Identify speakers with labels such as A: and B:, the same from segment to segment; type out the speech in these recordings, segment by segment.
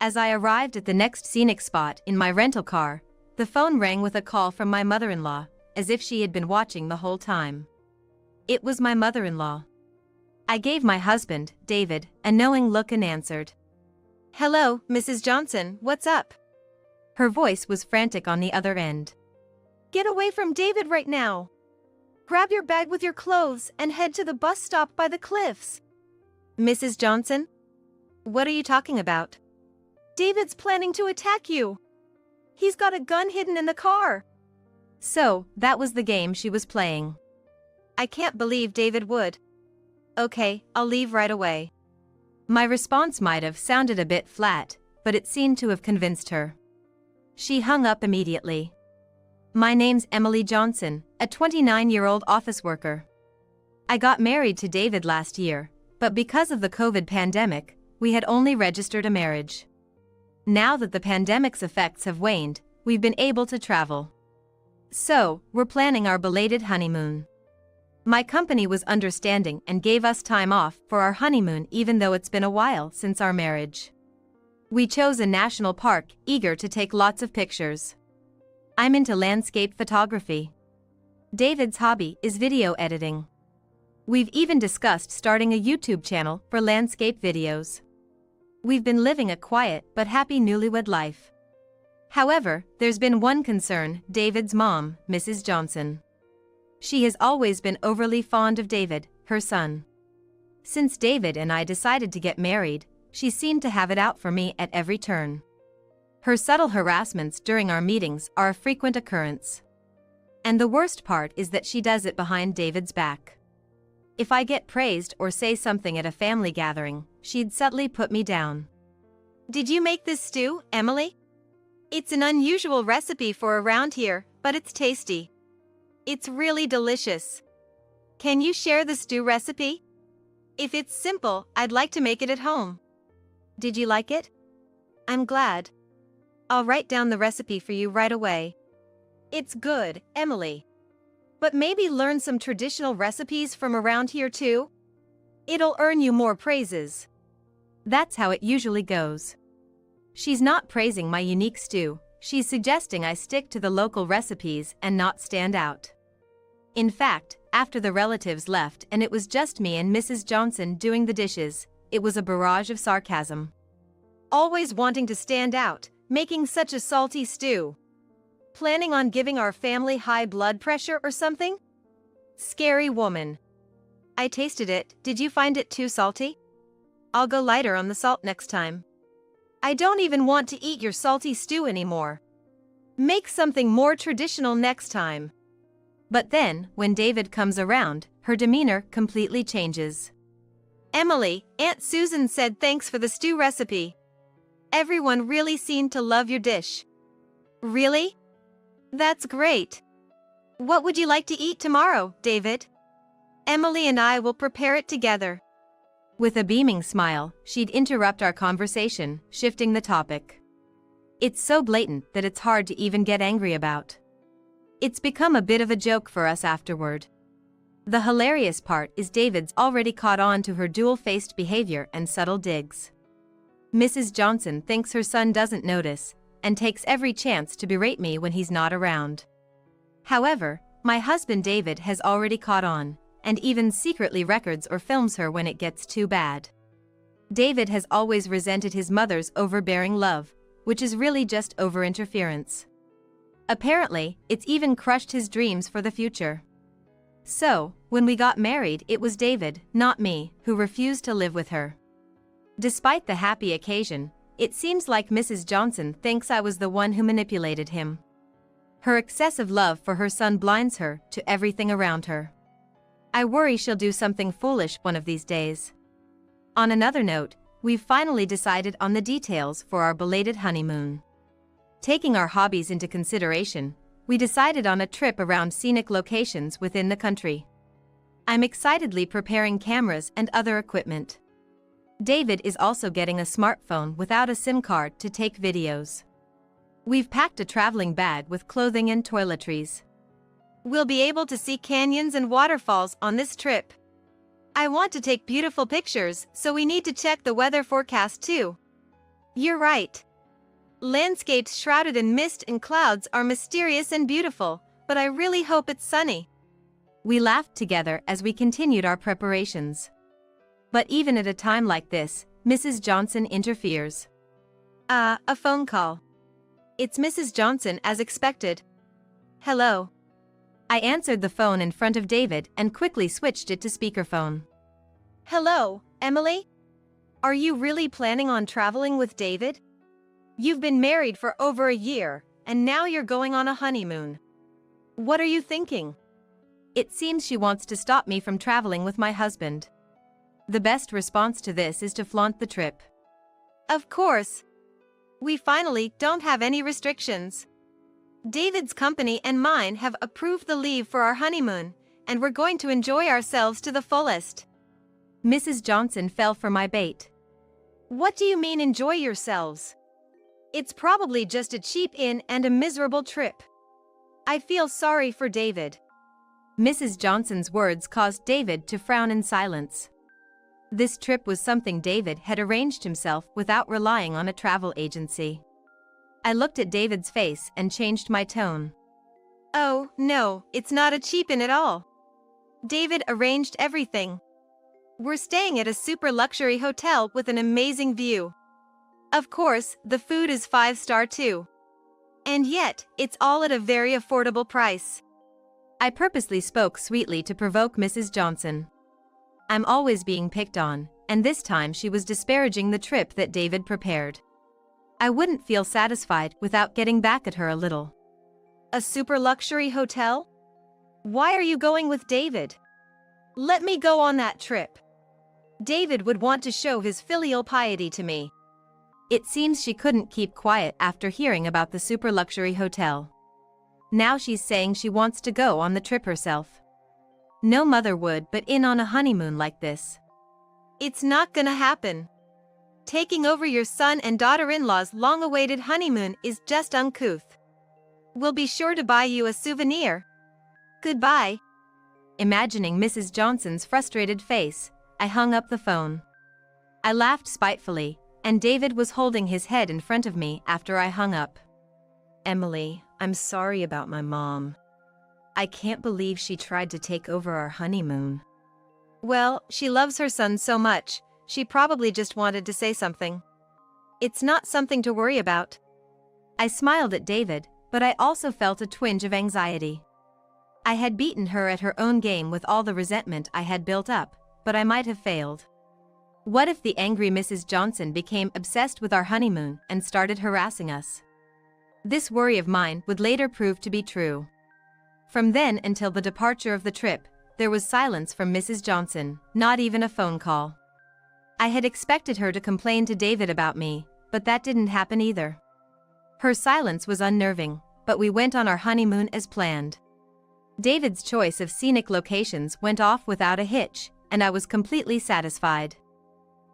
A: As I arrived at the next scenic spot in my rental car, the phone rang with a call from my mother-in-law, as if she had been watching the whole time. It was my mother-in-law. I gave my husband, David, a knowing look and answered. "Hello, Mrs. Johnson, what's up?" Her voice was frantic on the other end. "Get away from David right now! Grab your bag with your clothes and head to the bus stop by the cliffs." "Mrs. Johnson? What are you talking about?" "David's planning to attack you. He's got a gun hidden in the car." So, that was the game she was playing. I can't believe David would. "Okay, I'll leave right away." My response might have sounded a bit flat, but it seemed to have convinced her. She hung up immediately. "My name's Emily Johnson, a 29-year-old office worker. I got married to David last year, but because of the COVID pandemic, we had only registered a marriage. Now that the pandemic's effects have waned, we've been able to travel. So, we're planning our belated honeymoon. My company was understanding and gave us time off for our honeymoon even though it's been a while since our marriage. We chose a national park, eager to take lots of pictures. I'm into landscape photography. David's hobby is video editing. We've even discussed starting a YouTube channel for landscape videos. We've been living a quiet but happy newlywed life. However, there's been one concern: David's mom, Mrs. Johnson. She has always been overly fond of David, her son. Since David and I decided to get married, she seemed to have it out for me at every turn. Her subtle harassments during our meetings are a frequent occurrence. And the worst part is that she does it behind David's back. If I get praised or say something at a family gathering, she'd subtly put me down. "Did you make this stew, Emily? It's an unusual recipe for around here, but it's tasty. It's really delicious. Can you share the stew recipe? If it's simple, I'd like to make it at home." "Did you like it? I'm glad. I'll write down the recipe for you right away." "It's good, Emily. But maybe learn some traditional recipes from around here too? It'll earn you more praises." That's how it usually goes. She's not praising my unique stew, she's suggesting I stick to the local recipes and not stand out. In fact, after the relatives left and it was just me and Mrs. Johnson doing the dishes, it was a barrage of sarcasm. "Always wanting to stand out, making such a salty stew. Planning on giving our family high blood pressure or something? Scary woman." I tasted it. "Did you find it too salty? I'll go lighter on the salt next time." "I don't even want to eat your salty stew anymore. Make something more traditional next time." But then, when David comes around, her demeanor completely changes. "Emily, Aunt Susan said thanks for the stew recipe. Everyone really seemed to love your dish." "Really? That's great. What would you like to eat tomorrow, David? Emily and I will prepare it together." With a beaming smile, she'd interrupt our conversation, shifting the topic. It's so blatant that it's hard to even get angry about. It's become a bit of a joke for us afterward. The hilarious part is David's already caught on to her dual-faced behavior and subtle digs. Mrs. Johnson thinks her son doesn't notice, and takes every chance to berate me when he's not around. However, my husband David has already caught on, and even secretly records or films her when it gets too bad. David has always resented his mother's overbearing love, which is really just over-interference. Apparently, it's even crushed his dreams for the future. So, when we got married, it was David, not me, who refused to live with her. Despite the happy occasion, it seems like Mrs. Johnson thinks I was the one who manipulated him. Her excessive love for her son blinds her to everything around her. I worry she'll do something foolish one of these days. On another note, we've finally decided on the details for our belated honeymoon. Taking our hobbies into consideration, we decided on a trip around scenic locations within the country. I'm excitedly preparing cameras and other equipment. David is also getting a smartphone without a SIM card to take videos. We've packed a traveling bag with clothing and toiletries. We'll be able to see canyons and waterfalls on this trip. I want to take beautiful pictures, so we need to check the weather forecast too. You're right. Landscapes shrouded in mist and clouds are mysterious and beautiful, but I really hope it's sunny. We laughed together as we continued our preparations. But even at a time like this, Mrs. Johnson interferes. A phone call. It's Mrs. Johnson as expected. Hello. I answered the phone in front of David and quickly switched it to speakerphone. Hello, Emily? Are you really planning on traveling with David? You've been married for over a year, and now you're going on a honeymoon. What are you thinking? It seems she wants to stop me from traveling with my husband. The best response to this is to flaunt the trip. Of course. We finally don't have any restrictions. David's company and mine have approved the leave for our honeymoon, and we're going to enjoy ourselves to the fullest. Mrs. Johnson fell for my bait. What do you mean enjoy yourselves? It's probably just a cheap inn and a miserable trip. I feel sorry for David. Mrs. Johnson's words caused David to frown in silence. This trip was something David had arranged himself without relying on a travel agency. I looked at David's face and changed my tone. Oh, no, it's not a cheap inn at all. David arranged everything. We're staying at a super luxury hotel with an amazing view. Of course, the food is 5-star too. And yet, it's all at a very affordable price. I purposely spoke sweetly to provoke Mrs. Johnson. I'm always being picked on, and this time she was disparaging the trip that David prepared. I wouldn't feel satisfied without getting back at her a little. A super luxury hotel? Why are you going with David? Let me go on that trip. David would want to show his filial piety to me. It seems she couldn't keep quiet after hearing about the super luxury hotel. Now she's saying she wants to go on the trip herself. No mother would but in on a honeymoon like this. It's not gonna happen. Taking over your son and daughter-in-law's long-awaited honeymoon is just uncouth. We'll be sure to buy you a souvenir. Goodbye. Imagining Mrs. Johnson's frustrated face, I hung up the phone. I laughed spitefully, and David was holding his head in front of me after I hung up. Emily, I'm sorry about my mom. I can't believe she tried to take over our honeymoon. Well, she loves her son so much, she probably just wanted to say something. It's not something to worry about. I smiled at David, but I also felt a twinge of anxiety. I had beaten her at her own game with all the resentment I had built up, but I might have failed. What if the angry Mrs. Johnson became obsessed with our honeymoon and started harassing us? This worry of mine would later prove to be true. From then until the departure of the trip, there was silence from Mrs. Johnson, not even a phone call. I had expected her to complain to David about me, but that didn't happen either. Her silence was unnerving, but we went on our honeymoon as planned. David's choice of scenic locations went off without a hitch, and I was completely satisfied.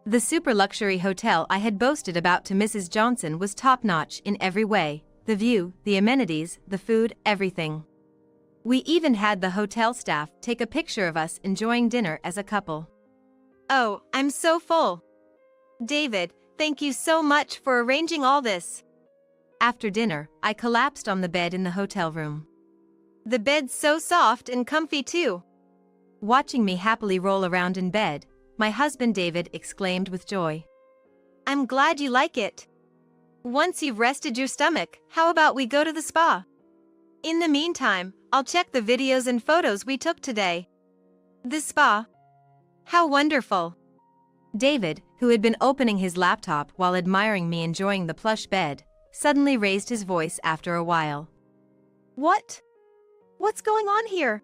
A: The super luxury hotel I had boasted about to Mrs. Johnson was top-notch in every way: the view, the amenities, the food, everything. We even had the hotel staff take a picture of us enjoying dinner as a couple. Oh, I'm so full. David, thank you so much for arranging all this. After dinner, I collapsed on the bed in the hotel room. The bed's so soft and comfy too. Watching me happily roll around in bed, my husband David exclaimed with joy. I'm glad you like it. Once you've rested your stomach, how about we go to the spa? In the meantime, I'll check the videos and photos we took today. The spa? How wonderful. David, who had been opening his laptop while admiring me enjoying the plush bed, suddenly raised his voice after a while. What? What's going on here?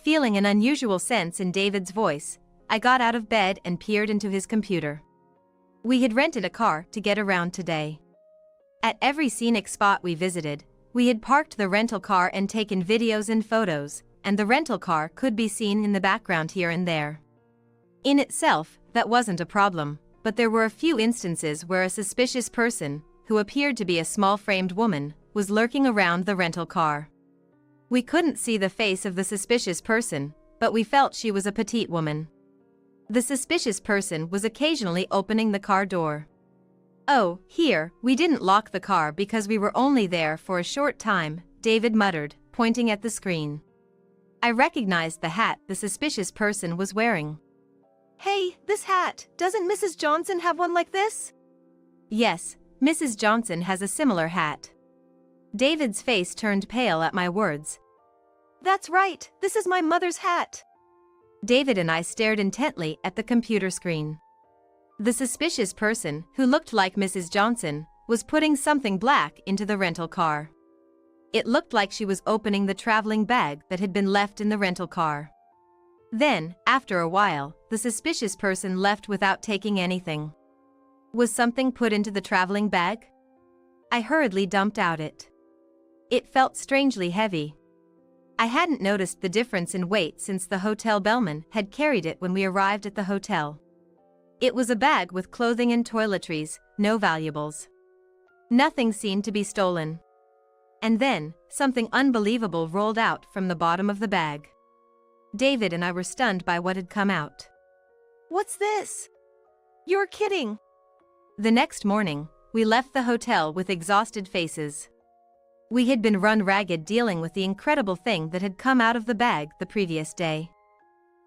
A: Feeling an unusual sense in David's voice, I got out of bed and peered into his computer. We had rented a car to get around today. At every scenic spot we visited, we had parked the rental car and taken videos and photos, and the rental car could be seen in the background here and there. In itself, that wasn't a problem, but there were a few instances where a suspicious person, who appeared to be a small-framed woman, was lurking around the rental car. We couldn't see the face of the suspicious person, but we felt she was a petite woman. The suspicious person was occasionally opening the car door. "Oh, here, we didn't lock the car because we were only there for a short time," David muttered, pointing at the screen. I recognized the hat the suspicious person was wearing.
B: "Hey, this hat, doesn't Mrs. Johnson have one like this?"
A: "Yes, Mrs. Johnson has a similar hat." David's face turned pale at my words.
B: "That's right, this is my mother's hat."
A: David and I stared intently at the computer screen. The suspicious person, who looked like Mrs. Johnson, was putting something black into the rental car. It looked like she was opening the traveling bag that had been left in the rental car. Then, after a while, the suspicious person left without taking anything. Was something put into the traveling bag? I hurriedly dumped out it. It felt strangely heavy. I hadn't noticed the difference in weight since the hotel bellman had carried it when we arrived at the hotel. It was a bag with clothing and toiletries, no valuables. Nothing seemed to be stolen. And then, something unbelievable rolled out from the bottom of the bag. David and I were stunned by what had come out.
B: "What's this? You're kidding."
A: The next morning, we left the hotel with exhausted faces. We had been run ragged dealing with the incredible thing that had come out of the bag the previous day.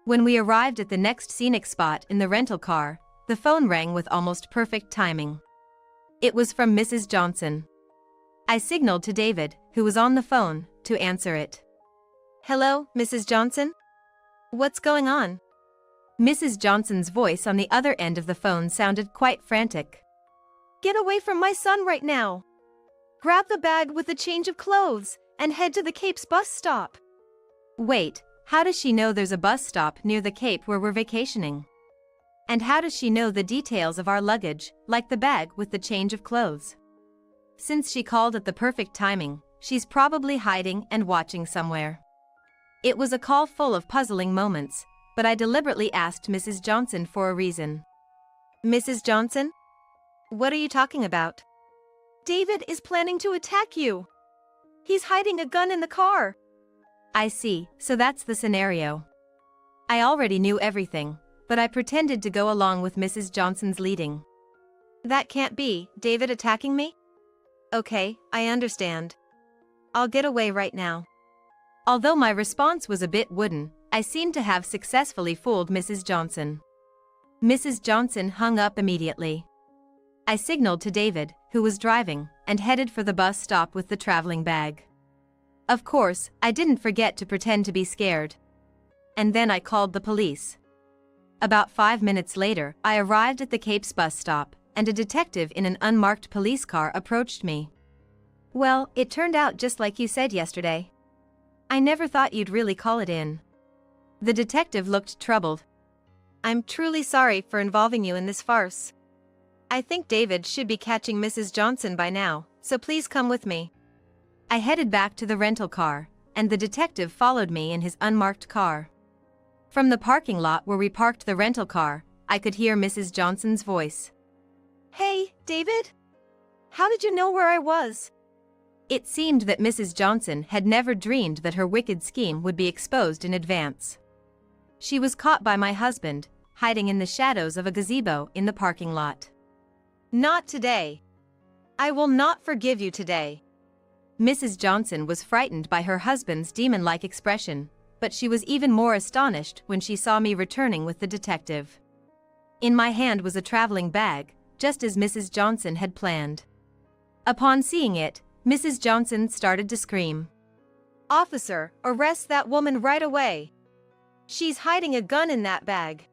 A: When we arrived at the next scenic spot in the rental car, the phone rang with almost perfect timing. It was from Mrs. Johnson. I signaled to David, who was on the phone, to answer it.
B: "Hello, Mrs. Johnson? What's going on?"
A: Mrs. Johnson's voice on the other end of the phone sounded quite frantic.
B: "Get away from my son right now. Grab the bag with the change of clothes and head to the Cape's bus stop."
A: Wait, how does she know there's a bus stop near the Cape where we're vacationing? And how does she know the details of our luggage, like the bag with the change of clothes? Since she called at the perfect timing, she's probably hiding and watching somewhere. It was a call full of puzzling moments, but I deliberately asked Mrs. Johnson for a reason.
B: "Mrs. Johnson? What are you talking about?" "David is planning to attack you. He's hiding a gun in the car."
A: I see, so that's the scenario. I already knew everything, but I pretended to go along with Mrs. Johnson's leading.
B: "That can't be, David attacking me?" "Okay, I understand. I'll get away right now."
A: Although my response was a bit wooden, I seemed to have successfully fooled Mrs. Johnson. Mrs. Johnson hung up immediately. I signaled to David, who was driving, and headed for the bus stop with the traveling bag. Of course, I didn't forget to pretend to be scared. And then I called the police. About 5 minutes later, I arrived at the Cape's bus stop, and a detective in an unmarked police car approached me. "Well, it turned out just like you said yesterday. I never thought you'd really call it in." The detective looked troubled.
B: "I'm truly sorry for involving you in this farce. I think David should be catching Mrs. Johnson by now, so please come with me."
A: I headed back to the rental car, and the detective followed me in his unmarked car. From the parking lot where we parked the rental car, I could hear Mrs. Johnson's voice.
B: "Hey, David? How did you know where I was?"
A: It seemed that Mrs. Johnson had never dreamed that her wicked scheme would be exposed in advance. She was caught by my husband, hiding in the shadows of a gazebo in the parking lot.
B: "Not today. I will not forgive you today."
A: Mrs. Johnson was frightened by her husband's demon-like expression, but she was even more astonished when she saw me returning with the detective. In my hand was a traveling bag, just as Mrs. Johnson had planned. Upon seeing it, Mrs. Johnson started to scream.
B: "Officer, arrest that woman right away. She's hiding a gun in that bag.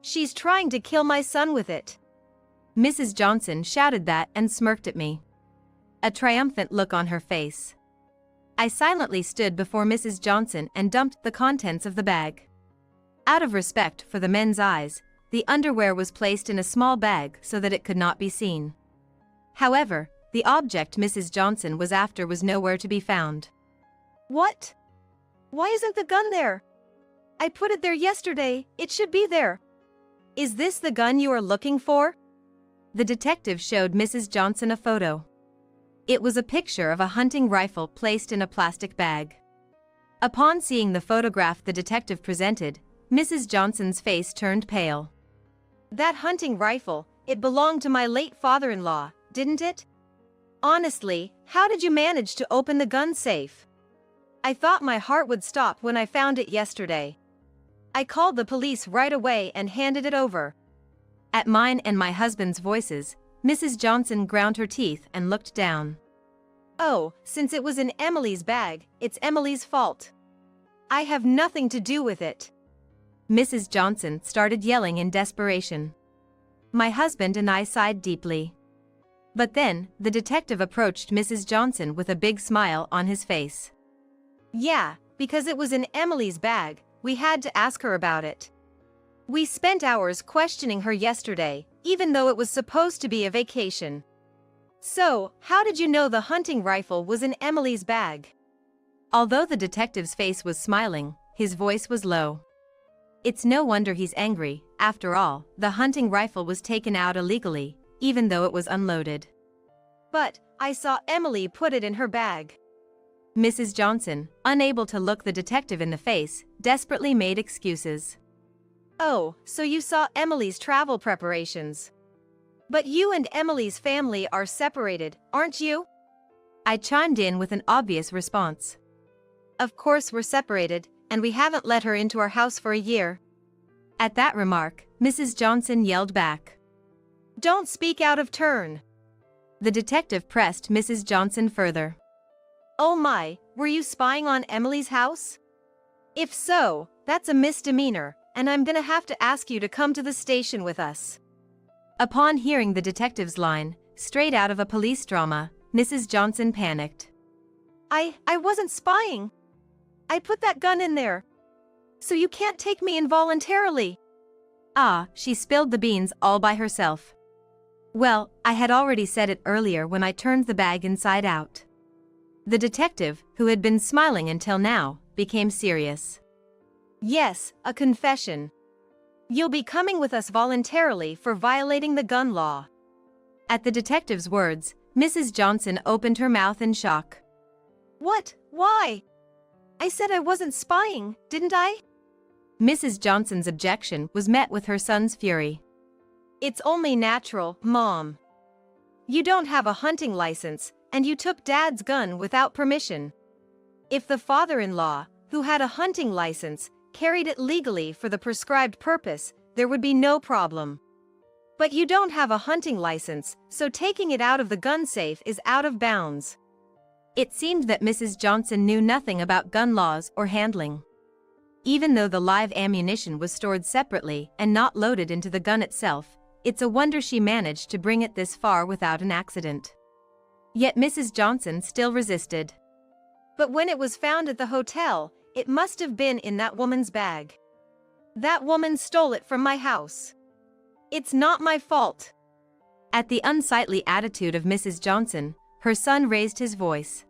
B: She's trying to kill my son with it."
A: Mrs. Johnson shouted that and smirked at me. A triumphant look on her face. I silently stood before Mrs. Johnson and dumped the contents of the bag. Out of respect for the men's eyes, the underwear was placed in a small bag so that it could not be seen. However, the object Mrs. Johnson was after was nowhere to be found.
B: "What? Why isn't the gun there? I put it there yesterday, it should be there. Is this the gun you are looking for?"
A: The detective showed Mrs. Johnson a photo. It was a picture of a hunting rifle placed in a plastic bag. Upon seeing the photograph the detective presented, Mrs. Johnson's face turned pale.
B: "That hunting rifle, It belonged to my late father-in-law, didn't it? Honestly, how did you manage to open the gun safe? I thought my heart would stop when I found it yesterday. I called the police right away and handed it over.
A: At mine and my husband's voices, Mrs. Johnson ground her teeth and looked down.
B: Oh, since it was in Emily's bag, it's Emily's fault. I have nothing to do with it.
A: Mrs. Johnson started yelling in desperation. My husband and I sighed deeply. But then, the detective approached Mrs. Johnson with a big smile on his face.
B: Yeah, because it was in Emily's bag, we had to ask her about it. We spent hours questioning her yesterday, even though it was supposed to be a vacation. So, how did you know the hunting rifle was in Emily's bag?
A: Although the detective's face was smiling, his voice was low. It's no wonder he's angry. After all, the hunting rifle was taken out illegally, even though it was unloaded.
B: But, I saw Emily put it in her bag.
A: Mrs. Johnson, unable to look the detective in the face, desperately made excuses.
B: Oh, so you saw Emily's travel preparations. But you and Emily's family are separated, aren't you?
A: I chimed in with an obvious response.
B: Of course we're separated, and we haven't let her into our house for a year.
A: At that remark, Mrs. Johnson yelled back.
B: Don't speak out of turn.
A: The detective pressed Mrs. Johnson further.
B: Oh my, were you spying on Emily's house? If so, that's a misdemeanor, and I'm gonna have to ask you to come to the station with us.
A: Upon hearing the detective's line, straight out of a police drama, Mrs. Johnson panicked.
B: I wasn't spying. I put that gun in there. So you can't take me involuntarily.
A: Ah, she spilled the beans all by herself. Well, I had already said it earlier when I turned the bag inside out. The detective, who had been smiling until now, became serious.
B: Yes, a confession. You'll be coming with us voluntarily for violating the gun law.
A: At the detective's words, Mrs. Johnson opened her mouth in shock.
B: What? Why? I said I wasn't spying, didn't I?
A: Mrs. Johnson's objection was met with her son's fury.
B: It's only natural, Mom. You don't have a hunting license, and you took Dad's gun without permission. If the father-in-law, who had a hunting license, carried it legally for the prescribed purpose, there would be no problem. But you don't have a hunting license, so taking it out of the gun safe is out of bounds.
A: It seemed that Mrs. Johnson knew nothing about gun laws or handling. Even though the live ammunition was stored separately and not loaded into the gun itself, it's a wonder she managed to bring it this far without an accident. Yet Mrs. Johnson still resisted.
B: But when it was found at the hotel, it must have been in that woman's bag. That woman stole it from my house. It's not my fault.
A: At the unsightly attitude of Mrs. Johnson, her son raised his voice.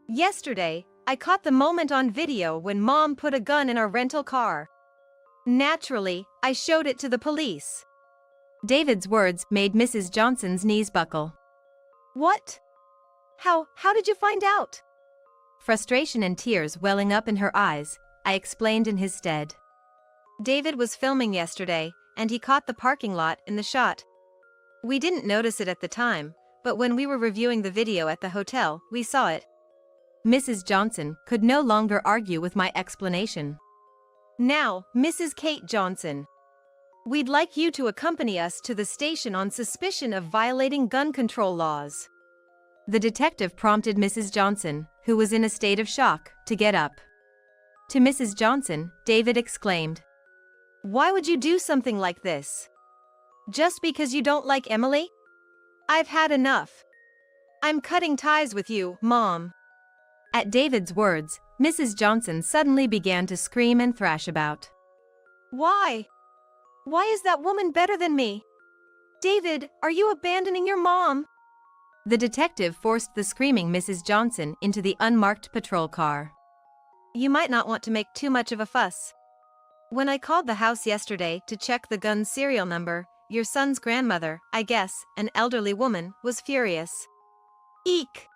B: Yesterday, I caught the moment on video when Mom put a gun in our rental car. Naturally, I showed it to the police.
A: David's words made Mrs. Johnson's knees buckle.
B: What? How did you find out?
A: Frustration and tears welling up in her eyes, I explained in his stead.
B: David was filming yesterday, and he caught the parking lot in the shot. We didn't notice it at the time, but when we were reviewing the video at the hotel, we saw it.
A: Mrs. Johnson could no longer argue with my explanation.
B: Now, Mrs. Kate Johnson. We'd like you to accompany us to the station on suspicion of violating gun control laws.
A: The detective prompted Mrs. Johnson, who was in a state of shock, to get up. To Mrs. Johnson, David exclaimed,
B: Why would you do something like this? Just because you don't like Emily? I've had enough. I'm cutting ties with you, Mom.
A: At David's words, Mrs. Johnson suddenly began to scream and thrash about.
B: Why? Why is that woman better than me? David, are you abandoning your mom?
A: The detective forced the screaming Mrs. Johnson into the unmarked patrol car.
B: You might not want to make too much of a fuss. When I called the house yesterday to check the gun's serial number, your son's grandmother, I guess, an elderly woman, was furious. Eek!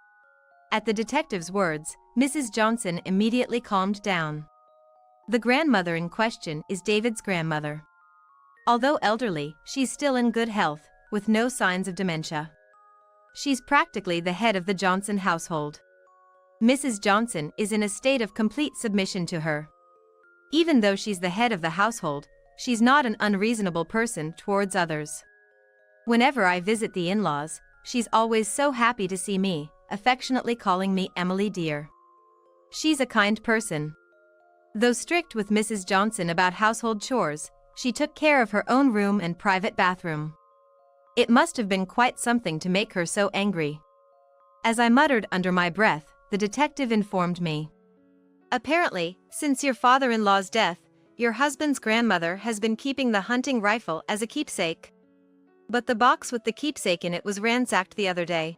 A: At the detective's words, Mrs. Johnson immediately calmed down. The grandmother in question is David's grandmother. Although elderly, she's still in good health, with no signs of dementia. She's practically the head of the Johnson household. Mrs. Johnson is in a state of complete submission to her. Even though she's the head of the household, she's not an unreasonable person towards others. Whenever I visit the in-laws, she's always so happy to see me, affectionately calling me Emily dear. She's a kind person. Though strict with Mrs. Johnson about household chores, she took care of her own room and private bathroom. It must have been quite something to make her so angry. As I muttered under my breath, the detective informed me.
B: Apparently, since your father-in-law's death, your husband's grandmother has been keeping the hunting rifle as a keepsake. But the box with the keepsake in it was ransacked the other day.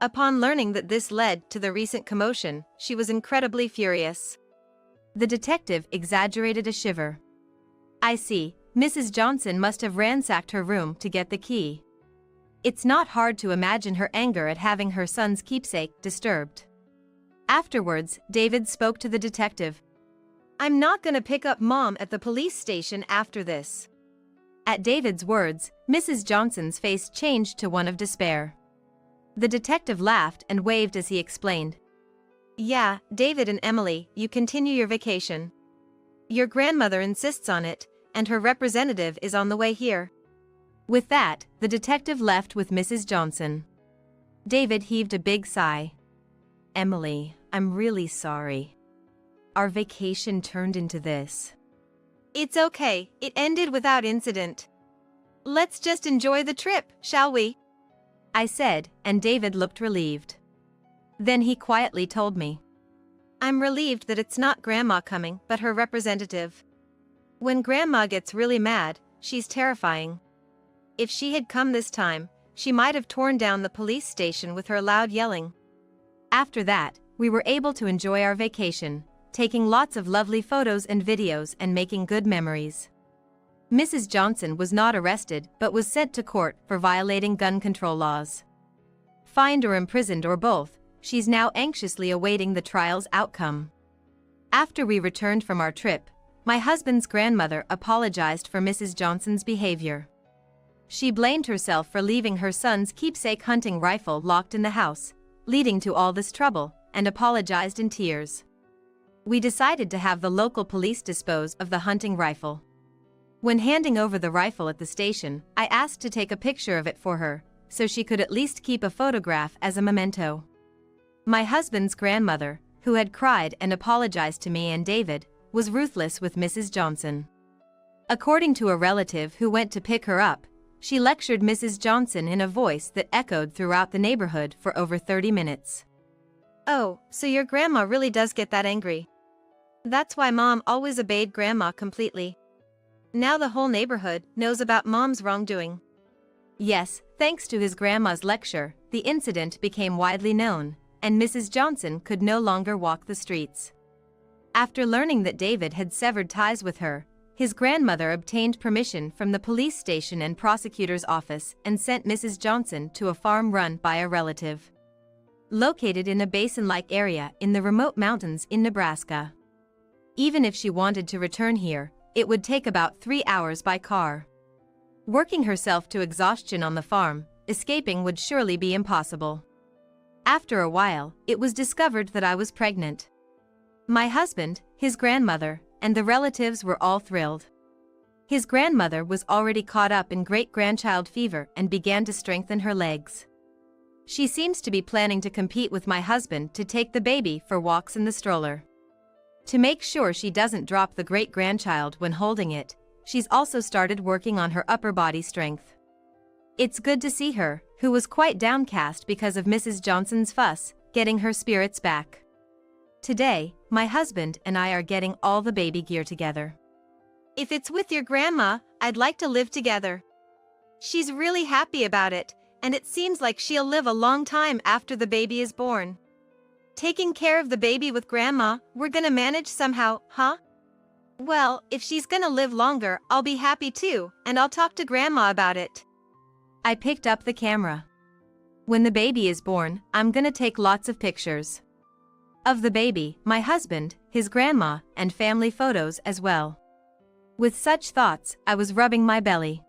B: Upon learning that this led to the recent commotion, she was incredibly furious.
A: The detective exaggerated a shiver. I see, Mrs. Johnson must have ransacked her room to get the key. It's not hard to imagine her anger at having her son's keepsake disturbed. Afterwards, David spoke to the detective.
B: I'm not gonna pick up Mom at the police station after this.
A: At David's words, Mrs. Johnson's face changed to one of despair. The detective laughed and waved as he explained.
B: Yeah, David and Emily, you continue your vacation. Your grandmother insists on it, and her representative is on the way here.
A: With that, the detective left with Mrs. Johnson. David heaved a big sigh. Emily, I'm really sorry. Our vacation turned into this.
B: It's okay, it ended without incident. Let's just enjoy the trip, shall we?
A: I said, and David looked relieved. Then he quietly told me.
B: I'm relieved that it's not Grandma coming, but her representative. When Grandma gets really mad, she's terrifying. If she had come this time, she might have torn down the police station with her loud yelling.
A: After that, we were able to enjoy our vacation, taking lots of lovely photos and videos and making good memories. Mrs. Johnson was not arrested but was sent to court for violating gun control laws. Fined or imprisoned or both, she's now anxiously awaiting the trial's outcome. After we returned from our trip, my husband's grandmother apologized for Mrs. Johnson's behavior. She blamed herself for leaving her son's keepsake hunting rifle locked in the house, leading to all this trouble, and apologized in tears. We decided to have the local police dispose of the hunting rifle. When handing over the rifle at the station, I asked to take a picture of it for her, so she could at least keep a photograph as a memento. My husband's grandmother, who had cried and apologized to me and David, was ruthless with Mrs. Johnson. According to a relative who went to pick her up, she lectured Mrs. Johnson in a voice that echoed throughout the neighborhood for over 30 minutes.
B: Oh, so your grandma really does get that angry. That's why Mom always obeyed Grandma completely. Now the whole neighborhood knows about Mom's wrongdoing.
A: Yes, thanks to his grandma's lecture, the incident became widely known, and Mrs. Johnson could no longer walk the streets. After learning that David had severed ties with her, his grandmother obtained permission from the police station and prosecutor's office and sent Mrs. Johnson to a farm run by a relative. Located in a basin-like area in the remote mountains in Nebraska. Even if she wanted to return here, it would take about 3 hours by car. Working herself to exhaustion on the farm, escaping would surely be impossible. After a while, it was discovered that I was pregnant. My husband, his grandmother, and the relatives were all thrilled. His grandmother was already caught up in great-grandchild fever and began to strengthen her legs. She seems to be planning to compete with my husband to take the baby for walks in the stroller. To make sure she doesn't drop the great-grandchild when holding it, she's also started working on her upper body strength. It's good to see her, who was quite downcast because of Mrs. Johnson's fuss, getting her spirits back. Today, my husband and I are getting all the baby gear together.
B: If it's with your grandma, I'd like to live together. She's really happy about it, and it seems like she'll live a long time after the baby is born. Taking care of the baby with Grandma, we're gonna manage somehow, huh? Well, if she's gonna live longer, I'll be happy too, and I'll talk to Grandma about it.
A: I picked up the camera. When the baby is born, I'm gonna take lots of pictures. Of the baby, my husband, his grandma, and family photos as well. With such thoughts, I was rubbing my belly.